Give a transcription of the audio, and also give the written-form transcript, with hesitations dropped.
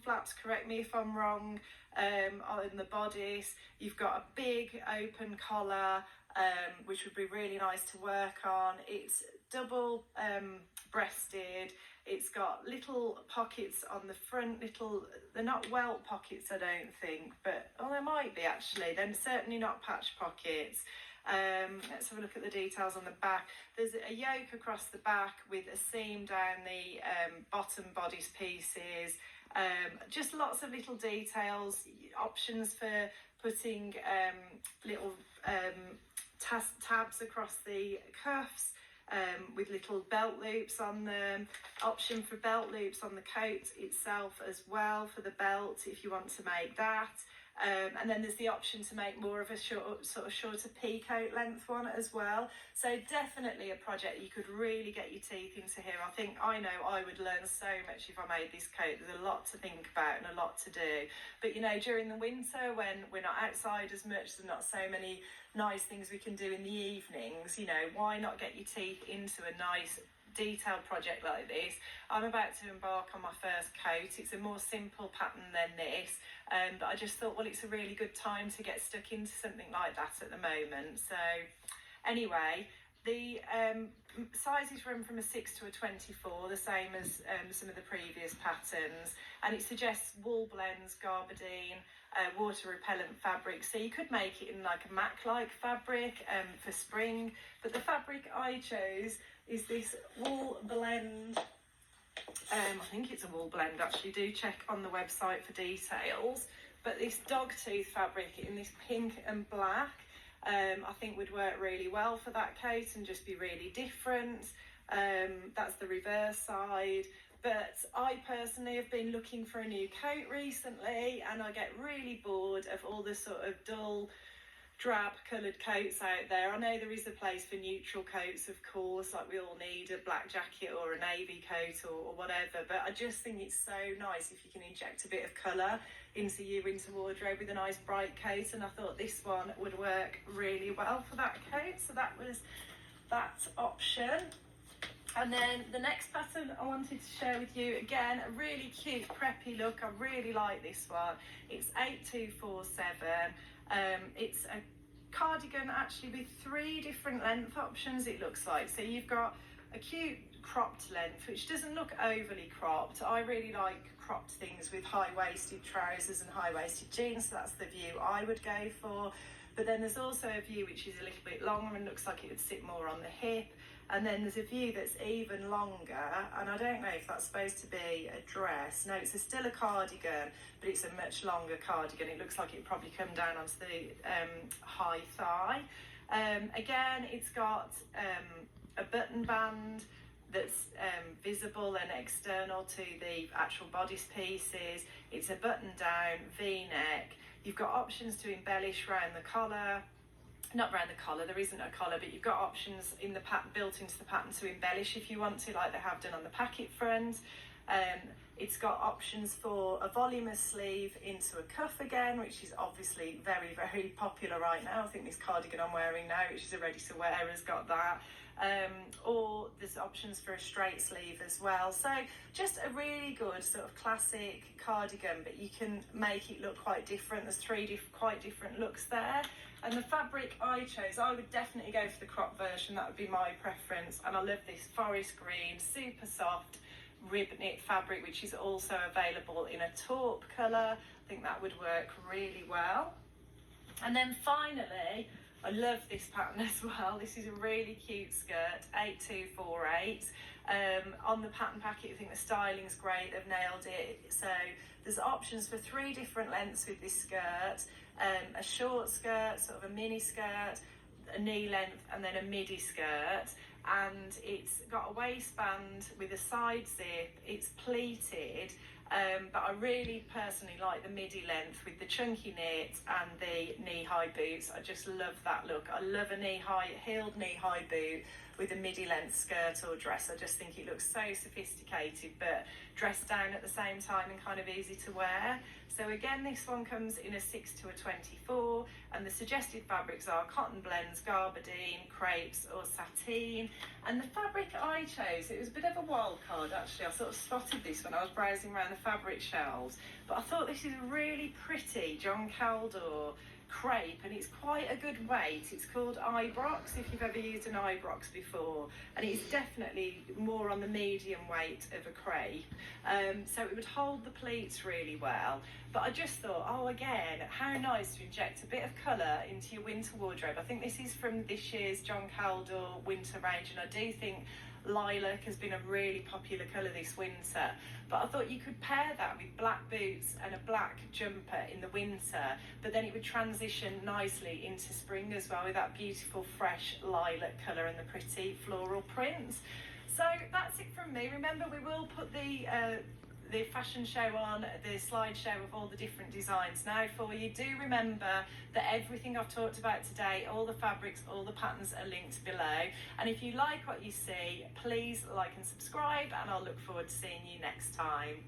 flaps, correct me if I'm wrong, on the bodice. You've got a big open collar, which would be really nice to work on. It's double breasted. It's got little pockets on the front, they're not welt pockets, I don't think, but, oh, they might be actually. They're certainly not patch pockets. Let's have a look at the details on the back. There's a yoke across the back with a seam down the bottom bodice pieces. Just lots of little details, options for putting little tabs across the cuffs, with little belt loops on them, option for belt loops on the coat itself as well for the belt if you want to make that. And then there's the option to make more of a shorter pea-coat length one as well. So definitely a project you could really get your teeth into here. I know I would learn so much if I made this coat. There's a lot to think about and a lot to do. But you know, during the winter when we're not outside as much, there's not so many nice things we can do in the evenings, you know, why not get your teeth into a nice detailed project like this? I'm about to embark on my first coat. It's a more simple pattern than this, but I just thought, well, it's a really good time to get stuck into something like that at the moment. So anyway, the sizes run from a 6 to a 24, the same as some of the previous patterns, and it suggests wool blends, gabardine, water repellent fabric. So you could make it in like a MAC-like fabric for spring, but the fabric I chose is this wool blend. I think it's a wool blend actually, do check on the website for details, but this dog tooth fabric in this pink and black, I think would work really well for that coat and just be really different. That's the reverse side. But I personally have been looking for a new coat recently, and I get really bored of all the sort of dull, drab coloured coats out there. I know there is a place for neutral coats, of course, like we all need a black jacket or a navy coat or whatever, but I just think it's so nice if you can inject a bit of colour into your winter wardrobe with a nice bright coat, and I thought this one would work really well for that coat, so that was that option. And then the next pattern I wanted to share with you, again, a really cute preppy look. I really like this one. It's 8247. It's a cardigan actually with 3 different length options, it looks like. So you've got a cute cropped length, which doesn't look overly cropped. I really like cropped things with high-waisted trousers and high-waisted jeans, so that's the view I would go for. But then there's also a view which is a little bit longer and looks like it would sit more on the hip. And then there's a view that's even longer, and I don't know if that's supposed to be a dress. No, it's still a cardigan, but it's a much longer cardigan. It looks like it'd probably come down onto the high thigh. Again, it's got a button band that's visible and external to the actual bodice pieces. It's a button down V-neck. You've got options to embellish around the collar. Not around the collar, there isn't a collar, but you've got options in the pattern, built into the pattern, to embellish if you want to, like they have done on the packet front. It's got options for a voluminous sleeve into a cuff again, which is obviously very, very popular right now. I think this cardigan I'm wearing now, which is a ready to wear, has got that. Or there's options for a straight sleeve as well. So just a really good sort of classic cardigan, but you can make it look quite different. There's 3 quite different looks there. And the fabric I chose, I would definitely go for the crop version. That would be my preference. And I love this forest green, super soft rib knit fabric, which is also available in a taupe colour. I think that would work really well. And then finally, I love this pattern as well. This is a really cute skirt, 8248. On the pattern packet, I think the styling's great. They've nailed it. So there's options for 3 different lengths with this skirt. A short skirt, sort of a mini skirt, a knee length, and then a midi skirt. And it's got a waistband with a side zip. It's pleated, but I really personally like the midi length with the chunky knit and the knee-high boots. I just love that look. I love a heeled knee-high boot with a midi length skirt or dress. I just think it looks so sophisticated but dressed down at the same time and kind of easy to wear. So again, this one comes in a 6 to a 24, and the suggested fabrics are cotton blends, gabardine, crepes or sateen. And the fabric I chose, it was a bit of a wild card actually. I sort of spotted this when I was browsing around the fabric shelves, but I thought this is really pretty John Caldor crepe, and it's quite a good weight. It's called Ibrox, if you've ever used an Ibrox before, and it's definitely more on the medium weight of a crepe, so it would hold the pleats really well. But I just thought, oh, again, how nice to inject a bit of colour into your winter wardrobe. I think this is from this year's John Caldor winter range, and I do think lilac has been a really popular colour this winter, but I thought you could pair that with black boots and a black jumper in the winter, but then it would transition nicely into spring as well with that beautiful fresh lilac colour and the pretty floral prints. So that's it from me. Remember, we will put the fashion show on, the slideshow of all the different designs now for you. Do remember that everything I've talked about today, all the fabrics, all the patterns are linked below. And if you like what you see, please like and subscribe, and I'll look forward to seeing you next time.